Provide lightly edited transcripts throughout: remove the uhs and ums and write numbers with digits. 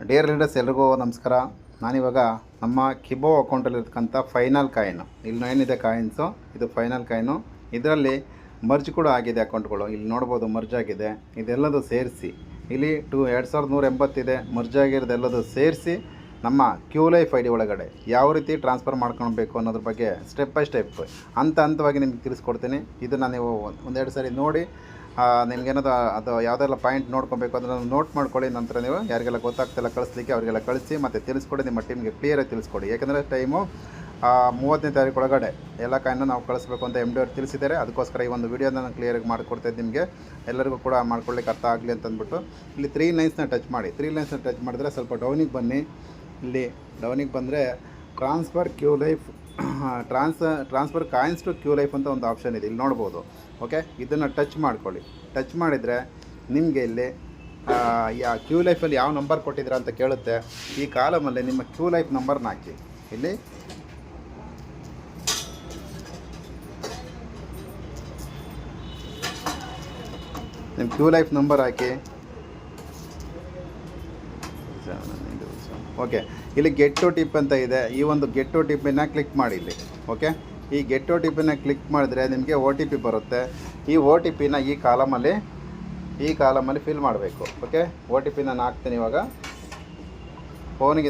Dear leaders ಎಲ್ರಿಗೂ ನಮಸ್ಕಾರ. ನಾನಿವಾಗ ನಮ್ಮ ಕಿಬೋ ಅಕೌಂಟಲ್ಲಿರ್ತಕ್ಕಂಥ ಫೈನಲ್ ಕಾಯಿನು, ಇಲ್ಲಿ ಏನಿದೆ ಕಾಯಿನ್ಸು, ಇದು ಫೈನಲ್ ಕಾಯಿನು. ಇದರಲ್ಲಿ ಮರ್ಜ್ ಕೂಡ ಆಗಿದೆ ಅಕೌಂಟ್ಗಳು, ಇಲ್ಲಿ ನೋಡ್ಬೋದು ಮರ್ಜ್ ಆಗಿದೆ. ಇದೆಲ್ಲದು ಸೇರಿಸಿ ಇಲ್ಲಿ 2180 ಇದೆ. ಮರ್ಜ್ ಆಗಿರೋದೆಲ್ಲದು ಸೇರಿಸಿ ನಮ್ಮ ಕ್ಯೂ ಲೈಫ್ ಐ ಡಿ ಒಳಗಡೆ ಯಾವ ರೀತಿ ಟ್ರಾನ್ಸ್ಫರ್ ಮಾಡ್ಕೊಳ್ಬೇಕು ಅನ್ನೋದ್ರ ಬಗ್ಗೆ ಸ್ಟೆಪ್ ಬೈ ಸ್ಟೆಪ್ ಹಂತವಾಗಿ ನಿಮ್ಗೆ ತಿಳಿಸ್ಕೊಡ್ತೀನಿ. ಇದನ್ನು ನೀವು ಒಂದೆರಡು ಸರಿ ನೋಡಿ ನಿಮಗೇನದು ಅದು ಯಾವುದೆಲ್ಲ ಪಾಯಿಂಟ್ ನೋಡ್ಕೊಬೇಕು ಅದನ್ನು ನೋಟ್ ಮಾಡ್ಕೊಳ್ಳಿ. ನಂತರ ನೀವು ಯಾರಿಗೆಲ್ಲ ಗೊತ್ತಾಗ್ತಿಲ್ಲ ಕಳಿಸ್ಲಿಕ್ಕೆ ಅವರಿಗೆಲ್ಲ ಕಳಿಸಿ ಮತ್ತು ತಿಳಿಸ್ಕೊಡಿ, ನಿಮ್ಮ ಟೀಮ್ಗೆ ಕ್ಲಿಯರಾಗಿ ತಿಳಿಸ್ಕೊಡಿ. ಯಾಕೆಂದರೆ ಟೈಮು 30ನೇ ತಾರೀಕು ಒಳಗಡೆ ಎಲ್ಲ ಕಾಯಿನ ನಾವು ಕಳಿಸ್ಬೇಕು ಅಂತ MD ಅವ್ರು ತಿಳಿಸಿದ್ದಾರೆ. ಅದಕ್ಕೋಸ್ಕರ ಈ ಒಂದು ವಿಡಿಯೋನ ನಾನು ಕ್ಲಿಯರಾಗಿ ಮಾಡಿಕೊಡ್ತಾಯಿದ್ದು ನಿಮಗೆ, ಎಲ್ಲರಿಗೂ ಕೂಡ ಮಾಡ್ಕೊಳ್ಳಿಕ್ಕೆ ಅರ್ಥ ಆಗಲಿ ಅಂತಂದ್ಬಿಟ್ಟು. ಇಲ್ಲಿ 3 ಲೈನ್ಸ್ನ ಟಚ್ ಮಾಡಿ. 3 ಲೈನ್ಸ್ನ ಟಚ್ ಮಾಡಿದ್ರೆ ಸ್ವಲ್ಪ ಡೌನಿಗೆ ಬನ್ನಿ. ಇಲ್ಲಿ ಡೌನಿಗೆ ಬಂದರೆ transfer Q life transfer coins to Q life ಅಂತ ಒಂದು ಆಪ್ಷನ್ ಇದೆ, ಇಲ್ಲಿ ನೋಡ್ಬೋದು. ಓಕೆ, ಇದನ್ನು ಟಚ್ ಮಾಡ್ಕೊಳ್ಳಿ. ಟಚ್ ಮಾಡಿದರೆ ನಿಮಗೆ ಇಲ್ಲಿ ಕ್ಯೂ ಲೈಫಲ್ಲಿ ಯಾವ ನಂಬರ್ ಕೊಟ್ಟಿದ್ದೀರಾ ಅಂತ ಕೇಳುತ್ತೆ. ಈ ಕಾಲಮಲ್ಲಿ ನಿಮ್ಮ ಕ್ಯೂ ಲೈಫ್ ನಂಬರ್ನ ಹಾಕಿ. ಇಲ್ಲಿ ನಿಮ್ಮ ಕ್ಯೂ ಲೈಫ್ ನಂಬರ್ ಹಾಕಿ. ಓಕೆ, ಇಲ್ಲಿ ಗೆಟ್ ಒ ಟಿ ಪಿ ಅಂತ ಇದೆ. ಈ ಒಂದು ಗೆಟ್ ಒ ಟಿ ಪಿನ ಕ್ಲಿಕ್ ಮಾಡಿ ಇಲ್ಲಿ. ಓಕೆ, ಈ ಗೆಟ್ ಒ ಟಿ ಪಿನ ಕ್ಲಿಕ್ ಮಾಡಿದ್ರೆ ನಿಮಗೆ ಒ ಟಿ ಪಿ ಬರುತ್ತೆ. ಈ ಒ ಟಿ ಪಿನ ಈ ಕಾಲಮಲ್ಲಿ ಫಿಲ್ ಮಾಡಬೇಕು. ಓಕೆ, ಒ ಟಿ ಪಿನ ನಾನು ಹಾಕ್ತೀನಿ ಇವಾಗ.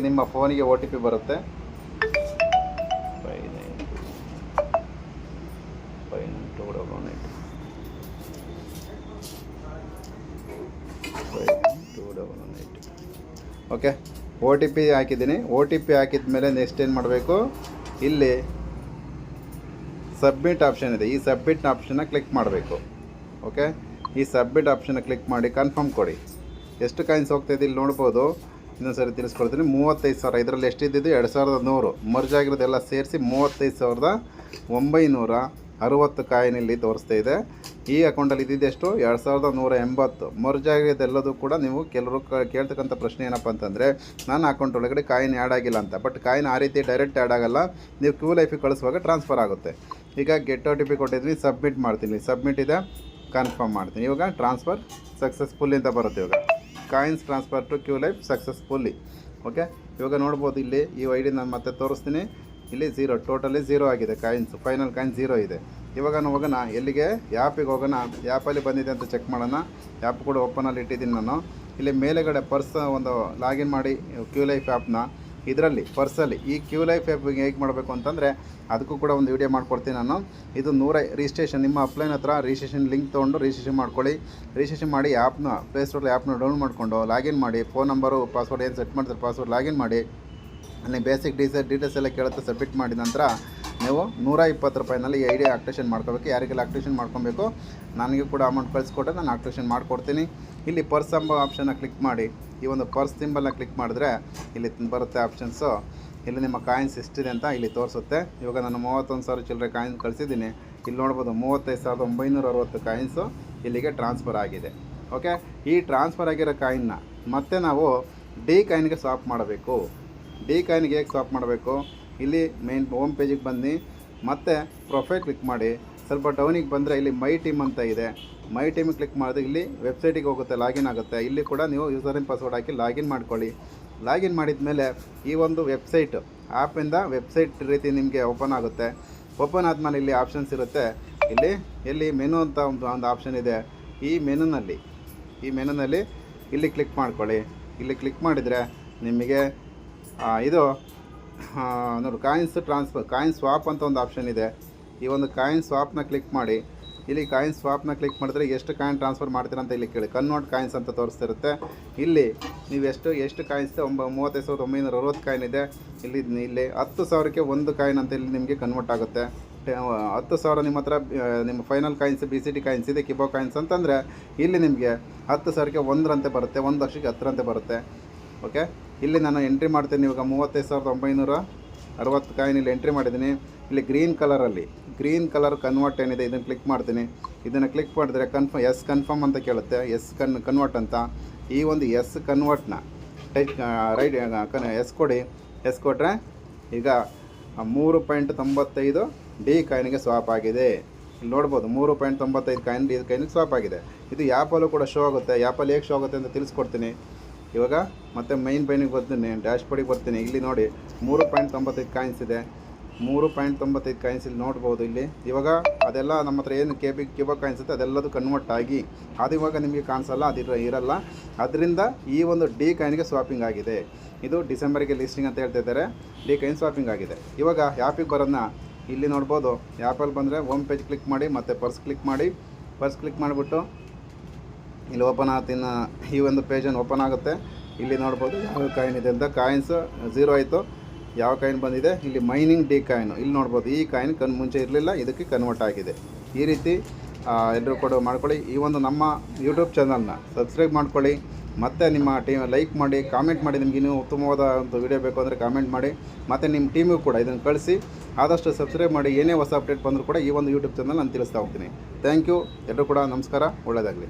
ನಿಮ್ಮ ಫೋನಿಗೆ ಒ ಟಿ ಪಿ ಬರುತ್ತೆ. 59288. ಓಕೆ, ಒ ಟಿ ಪಿ ಹಾಕಿದ್ದೀನಿ. ಒ ಟಿ ಪಿ ಹಾಕಿದ ಮೇಲೆ ನೆಕ್ಸ್ಟ್ ಏನು ಮಾಡಬೇಕು, ಇಲ್ಲಿ ಸಬ್ಮಿಟ್ ಆಪ್ಷನ್ ಇದೆ. ಈ ಸಬ್ಮಿಟ್ ಆಪ್ಷನ್ನ ಕ್ಲಿಕ್ ಮಾಡಬೇಕು. ಓಕೆ, ಈ ಸಬ್ಮಿಟ್ ಆಪ್ಷನ್ನ ಕ್ಲಿಕ್ ಮಾಡಿ ಕನ್ಫರ್ಮ್ ಕೊಡಿ. ಎಷ್ಟು ಕಾಯಿನ್ಸ್ ಹೋಗ್ತಾಯಿದೆ ಇಲ್ಲಿ ನೋಡ್ಬೋದು. ಇನ್ನೊಂದು ಸರಿ ತಿಳಿಸ್ಕೊಡ್ತೀನಿ. 35,000. ಇದರಲ್ಲಿ ಎಷ್ಟಿದ್ದು 2100. ಮರ್ಜ್ ಆಗಿರೋದೆಲ್ಲ ಸೇರಿಸಿ 35,960 ಕಾಯಿನ್ ಇಲ್ಲಿ ತೋರಿಸ್ತಾ ಇದೆ. ಈ ಅಕೌಂಟಲ್ಲಿ ಇದ್ದಿದ್ದೆಷ್ಟು 2180. ಮರ್ಜ್ ಆಗಿರೋದೆಲ್ಲದೂ ಕೂಡ ನೀವು ಕೆಲವರು ಕೇಳ್ತಕ್ಕಂಥ ಪ್ರಶ್ನೆ ಏನಪ್ಪ ಅಂತಂದರೆ, ನನ್ನ ಅಕೌಂಟ್ ಒಳಗಡೆ ಕಾಯಿನ್ ಆ್ಯಡ್ ಆಗಿಲ್ಲ ಅಂತ. ಬಟ್ ಕಾಯಿನ್ ಆ ರೀತಿ ಡೈರೆಕ್ಟ್ ಆ್ಯಡ್ ಆಗಲ್ಲ, ನೀವು ಕ್ಯೂ ಲೈಫಿಗೆ ಕಳಿಸುವಾಗ ಟ್ರಾನ್ಸ್ಫರ್ ಆಗುತ್ತೆ. ಈಗ ಗೆಟ್ ಒ ಟಿ ಪಿ ಕೊಟ್ಟಿದ್ದೀನಿ, ಸಬ್ಮಿಟ್ ಮಾಡ್ತೀನಿ. ಸಬ್ಮಿಟ್ ಇದೆ, ಕನ್ಫರ್ಮ್ ಮಾಡ್ತೀನಿ. ಇವಾಗ ಟ್ರಾನ್ಸ್ಫರ್ ಸಕ್ಸಸ್ಫುಲ್ಲಿ ಅಂತ ಬರುತ್ತೆ. ಇವಾಗ coins transfer to Q life successfully. Okay, ಇವಾಗ ನೋಡ್ಬೋದು ಇಲ್ಲಿ ಈ ಐ ಡಿ ನಾನು ಮತ್ತೆ ತೋರಿಸ್ತೀನಿ. ಇಲ್ಲಿ 0, ಟೋಟಲಿ 0 ಆಗಿದೆ ಕಾಯಿನ್ಸ್. ಫೈನಲ್ ಕಾಯಿನ್ 0 ಇದೆ. ಇವಾಗ ನಾವು ಹೋಗೋಣ ಎಲ್ಲಿಗೆ, ಆ್ಯಪಿಗೆ ಹೋಗೋಣ. ಆ್ಯಪಲ್ಲಿ ಬಂದಿದೆ ಅಂತ ಚೆಕ್ ಮಾಡೋಣ. ಆ್ಯಪ್ ಕೂಡ ಓಪನಲ್ಲಿ ಇಟ್ಟಿದ್ದೀನಿ ನಾನು. ಇಲ್ಲಿ ಮೇಲೆಗಡೆ ಪರ್ಸ್ ಒಂದು ಲಾಗಿನ್ ಮಾಡಿ ಕ್ಯೂ ಲೈಫ್ ಆ್ಯಪ್ನ. ಇದರಲ್ಲಿ ಪರ್ಸಲ್ಲಿ ಈ ಕ್ಯೂ ಲೈಫ್ ಆ್ಯಪಿಗೆ ಹೇಗೆ ಮಾಡಬೇಕು ಅಂತಂದರೆ ಅದಕ್ಕೂ ಕೂಡ ಒಂದು ವಿಡಿಯೋ ಮಾಡ್ಕೊಡ್ತೀನಿ ನಾನು. ಇದು ರಿಜಿಸ್ಟ್ರೇಷನ್ ನಿಮ್ಮ ಅಪ್ಲೈನ್ ಹತ್ರ ರಿಜಿಸ್ಟ್ರೇಷನ್ ಲಿಂಕ್ ತೊಗೊಂಡು ರಿಜಿಸ್ಟ್ರೇಷನ್ ಮಾಡ್ಕೊಳ್ಳಿ. ರಿಜಿಸ್ಟ್ರೇಷನ್ ಮಾಡಿ ಆ್ಯಪ್ನ ಪ್ಲೇಸ್ಟೋರಲ್ಲಿ ಆ್ಯಪ್ನ ಡೌನ್ಲೋಡ್ ಮಾಡಿಕೊಂಡು ಲಾಗಿನ್ ಮಾಡಿ. ಫೋನ್ ನಂಬರು ಪಾಸ್ವರ್ಡ್ ಏನು ಸೆಟ್ ಮಾಡ್ತಾರೆ ಪಾಸ್ವರ್ಡ್ ಲಾಗಿನ್ ಮಾಡಿ. ಅಲ್ಲಿ ಬೇಸಿಕ್ ಡೀಟೇಲ್ಸ್ ಎಲ್ಲ ಕೇಳುತ್ತೆ. ಸಬ್ಮಿಟ್ ಮಾಡಿದ ನಂತರ ನೀವು 120 ರೂಪಾಯಿನಲ್ಲಿ ಈ ಐ ಡಿ ಆಕ್ಟಿವೇಷನ್ ಮಾಡ್ಕೋಬೇಕು. ಯಾರಿಗೆಲ್ಲ ಆಕ್ಟಿವೇಷನ್ ಮಾಡ್ಕೊಬೇಕು ನನಗೆ ಕೂಡ ಅಮೌಂಟ್ ಕಳಿಸ್ಕೊಟ್ರೆ ನಾನು ಆಕ್ಟಿವೇಷನ್ ಮಾಡಿಕೊಡ್ತೀನಿ. ಇಲ್ಲಿ ಪರ್ಸ್ ಎಂಬ ಆಪ್ಷನ್ನ ಕ್ಲಿಕ್ ಮಾಡಿ. ಈ ಒಂದು ಪರ್ಸ್ ಸಿಂಬಲ್ನ ಕ್ಲಿಕ್ ಮಾಡಿದ್ರೆ ಇಲ್ಲಿ ಬರುತ್ತೆ ಆಪ್ಷನ್ಸು. ಇಲ್ಲಿ ನಿಮ್ಮ ಕಾಯಿನ್ಸ್ ಎಷ್ಟಿದೆ ಅಂತ ಇಲ್ಲಿ ತೋರಿಸುತ್ತೆ. ಇವಾಗ ನಾನು 31,000 ಚಿಲ್ಲರೆ ಕಾಯಿನ್ ಕಳಿಸಿದ್ದೀನಿ. ಇಲ್ಲಿ ನೋಡ್ಬೋದು 35,960 ಕಾಯಿನ್ಸು ಇಲ್ಲಿಗೆ ಟ್ರಾನ್ಸ್ಫರ್ ಆಗಿದೆ. ಓಕೆ, ಈ ಟ್ರಾನ್ಸ್ಫರ್ ಆಗಿರೋ ಕಾಯಿನ್ನ ಮತ್ತೆ ನಾವು ಡಿ ಕಾಯಿನ್ಗೆ ಸ್ವಾಪ್ ಮಾಡಬೇಕು. ಡಿ ಕಾಯಿನ್ಗೆ ಹೇಗೆ ಸ್ವಾಪ್ ಮಾಡಬೇಕು, ಇಲ್ಲಿ ಮೇನ್ ಹೋಮ್ ಪೇಜಿಗೆ ಬನ್ನಿ. ಮತ್ತು ಪ್ರೊಫೈಲ್ ಕ್ಲಿಕ್ ಮಾಡಿ. ಸ್ವಲ್ಪ ಡೌನಿಗೆ ಬಂದರೆ ಇಲ್ಲಿ ಮೈ ಟೀಮ್ ಅಂತ ಇದೆ. ಮೈ ಟೀಮಿಗೆ ಕ್ಲಿಕ್ ಮಾಡಿದ್ರೆ ಇಲ್ಲಿ ವೆಬ್ಸೈಟಿಗೆ ಹೋಗುತ್ತೆ, ಲಾಗಿನ್ ಆಗುತ್ತೆ. ಇಲ್ಲಿ ಕೂಡ ನೀವು ಯೂಸರ್ ನೇಮ್ ಪಾಸ್ವರ್ಡ್ ಹಾಕಿ ಲಾಗಿನ್ ಮಾಡ್ಕೊಳ್ಳಿ. ಲಾಗಿನ್ ಮಾಡಿದ ಮೇಲೆ ಈ ಒಂದು ವೆಬ್ಸೈಟ್ ಆ್ಯಪಿಂದ ವೆಬ್ಸೈಟ್ ರೀತಿ ನಿಮಗೆ ಓಪನ್ ಆಗುತ್ತೆ. ಓಪನ್ ಆದಮೇಲೆ ಇಲ್ಲಿ ಆಪ್ಷನ್ಸ್ ಇರುತ್ತೆ. ಎಲ್ಲಿ ಮೆನು ಅಂತ ಒಂದು ಆಪ್ಷನ್ ಇದೆ. ಈ ಮೆನುನಲ್ಲಿ ಇಲ್ಲಿ ಕ್ಲಿಕ್ ಮಾಡ್ಕೊಳ್ಳಿ. ಇಲ್ಲಿ ಕ್ಲಿಕ್ ಮಾಡಿದರೆ ನಿಮಗೆ ಇದು ನೋಡಿ ಕಾಯಿನ್ ಸ್ವಾಪ್ ಅಂತ ಒಂದು ಆಪ್ಷನ್ ಇದೆ. ಈ ಒಂದು ಕಾಯಿನ್ ಸ್ವಾಪ್ನ ಕ್ಲಿಕ್ ಮಾಡಿ. ಇಲ್ಲಿ ಕಾಯಿನ್ ಸ್ವಾಪ್ನ ಕ್ಲಿಕ್ ಮಾಡಿದ್ರೆ ಎಷ್ಟು ಕಾಯಿನ್ ಟ್ರಾನ್ಸ್ಫರ್ ಮಾಡ್ತೀರಾ ಅಂತ ಇಲ್ಲಿ ಕೇಳಿ. ಕನ್ವರ್ಟ್ ಕಾಯಿನ್ಸ್ ಅಂತ ತೋರಿಸ್ತಿರುತ್ತೆ. ಇಲ್ಲಿ ನೀವು ಎಷ್ಟು ಕಾಯಿನ್ಸ್ 35,960 ಕಾಯಿನ್ ಇದೆ. ಇಲ್ಲಿ 10,000ಕ್ಕೆ ಒಂದು ಕಾಯಿನ್ ಅಂತ ಇಲ್ಲಿ ನಿಮಗೆ ಕನ್ವರ್ಟ್ ಆಗುತ್ತೆ. 10,000 ನಿಮ್ಮ ಹತ್ರ ನಿಮ್ಮ ಫೈನಲ್ ಕಾಯಿನ್ಸ್ BCT ಕಾಯಿನ್ಸ್ ಇದೆ, ಕಿಬೋ ಕಾಯಿನ್ಸ್ ಅಂತಂದರೆ ಇಲ್ಲಿ ನಿಮಗೆ 10,000ಕ್ಕೆ 1 ರಂತೆ ಬರುತ್ತೆ, 1 ಲಕ್ಷಕ್ಕೆ 10 ರಂತೆ ಬರುತ್ತೆ. ಓಕೆ, ಇಲ್ಲಿ ನಾನು ಎಂಟ್ರಿ ಮಾಡ್ತೀನಿ. ಇವಾಗ 35,960 ಕಾಯಿನ್ ಇಲ್ಲಿ ಎಂಟ್ರಿ ಮಾಡಿದ್ದೀನಿ. ಇಲ್ಲಿ ಗ್ರೀನ್ ಕಲರ್ ಕನ್ವರ್ಟ್ ಏನಿದೆ ಇದನ್ನು ಕ್ಲಿಕ್ ಮಾಡ್ತೀನಿ. ಇದನ್ನು ಕ್ಲಿಕ್ ಮಾಡಿದ್ರೆ ಕನ್ಫರ್ಮ್ ಅಂತ ಕೇಳುತ್ತೆ. ಕನ್ವರ್ಟ್ ಅಂತ. ಈ ಒಂದು ಕನ್ವರ್ಟ್ನ ಎಸ್ ಕೊಡಿ. ಎಸ್ ಕೊಟ್ಟರೆ ಈಗ 3.95 ಡಿ ಕಾಯಿನ್ಗೆ ಸ್ವಾಪ್ ಆಗಿದೆ. ಇಲ್ಲಿ ನೋಡ್ಬೋದು 3.95 ಕಾಯಿನ್ ಡಿ ಕಾಯಿನ್ಗೆ ಸ್ವಾಪ್ ಆಗಿದೆ. ಇದು ಆ್ಯಪಲ್ಲೂ ಕೂಡ ಶೋ ಆಗುತ್ತೆ. ಆ್ಯಪಲ್ಲಿ ಹೇಗೆ ಶೋ ಆಗುತ್ತೆ ಅಂತ ತಿಳಿಸ್ಕೊಡ್ತೀನಿ. ಇವಾಗ ಮತ್ತೆ ಮೈನ್ ಬೈನಿಗೆ ಬರ್ತೀನಿ, ಡ್ಯಾಶ್ ಬೋರ್ಡಿಗೆ ಬರ್ತೀನಿ. ಇಲ್ಲಿ ನೋಡಿ 3.95 ಕಾಯಿನ್ಸ್ ಇದೆ. 3.95 ಕಾಯಿನ್ಸ್ ಇಲ್ಲಿ ನೋಡ್ಬೋದು. ಇಲ್ಲಿ ಇವಾಗ ಅದೆಲ್ಲ ನಮ್ಮ ಹತ್ರ ಏನು ಕ್ಯೂಬಾ ಕಾಯಿನ್ಸ್ ಇರುತ್ತೆ ಅದೆಲ್ಲದು ಕನ್ವರ್ಟ್ ಆಗಿ ಅದು ಇವಾಗ ನಿಮಗೆ ಕಾಣಿಸಲ್ಲ, ಅದು ಇರಲ್ಲ. ಅದರಿಂದ ಈ ಒಂದು ಡಿ ಕಾಯಿನ್ಗೆ ಸ್ವಾಪಿಂಗ್ ಆಗಿದೆ. ಇದು ಡಿಸೆಂಬರ್ಗೆ ಲಿಸ್ಟಿಂಗ್ ಅಂತ ಹೇಳ್ತಾ ಇದ್ದಾರೆ. ಡಿ ಕಾಯಿನ್ ಸ್ವಾಪಿಂಗ್ ಆಗಿದೆ. ಇವಾಗ ಆ್ಯಪಿಗೆ ಬರೋದನ್ನ ಇಲ್ಲಿ ನೋಡ್ಬೋದು. ಆ್ಯಪಲ್ಲಿ ಬಂದರೆ ಹೋಮ್ ಪೇಜ್ ಕ್ಲಿಕ್ ಮಾಡಿ ಮತ್ತು ಪರ್ಸ್ ಕ್ಲಿಕ್ ಮಾಡಿ. ಪರ್ಸ್ ಕ್ಲಿಕ್ ಮಾಡಿಬಿಟ್ಟು ಇಲ್ಲಿ ಓಪನ್ ಆಗ್ತಿನ ಈ ಒಂದು ಪೇಜನ್ನು ಓಪನ್ ಆಗುತ್ತೆ. ಇಲ್ಲಿ ನೋಡ್ಬೋದು ಯಾವ ಕಾಯಿನ್ ಇದೆ ಅಂತ. ಕಾಯಿನ್ಸ್ 0 ಆಯಿತು. ಯಾವ ಕಾಯಿನ್ ಬಂದಿದೆ ಇಲ್ಲಿ ಮೈನಿಂಗ್ ಡಿ ಕಾಯಿನು. ಇಲ್ಲಿ ನೋಡ್ಬೋದು ಈ ಕಾಯಿನ್ ಮುಂಚೆ ಇರಲಿಲ್ಲ, ಇದಕ್ಕೆ ಕನ್ವರ್ಟ್ ಆಗಿದೆ. ಈ ರೀತಿ ಎಲ್ಲರೂ ಕೂಡ ಮಾಡ್ಕೊಳ್ಳಿ. ಈ ಒಂದು ನಮ್ಮ ಯೂಟ್ಯೂಬ್ ಚಾನಲ್ನ ಸಬ್ಸ್ಕ್ರೈಬ್ ಮಾಡ್ಕೊಳ್ಳಿ. ಮತ್ತು ನಿಮ್ಮ ಟೀಮ್ ಲೈಕ್ ಮಾಡಿ, ಕಾಮೆಂಟ್ ಮಾಡಿ. ನಿಮ್ಗೆ ಇನ್ನೂ ಉತ್ತಮವಾದ ಒಂದು ವಿಡಿಯೋ ಬೇಕು ಅಂದರೆ ಕಾಮೆಂಟ್ ಮಾಡಿ. ಮತ್ತು ನಿಮ್ಮ ಟೀಮಿಗೂ ಕೂಡ ಇದನ್ನು ಕಳಿಸಿ. ಆದಷ್ಟು ಸಬ್ಸ್ಕ್ರೈಬ್ ಮಾಡಿ. ಏನೇ ಹೊಸ ಅಪ್ಡೇಟ್ ಬಂದರೂ ಕೂಡ ಈ ಒಂದು ಯೂಟ್ಯೂಬ್ ಚಾನಲ್ ನಾನು ತಿಳಿಸ್ತಾ ಹೋಗ್ತೀನಿ. Thank you. ಎಲ್ಲರೂ ಕೂಡ ನಮಸ್ಕಾರ. ಒಳ್ಳೆಯದಾಗಲಿ.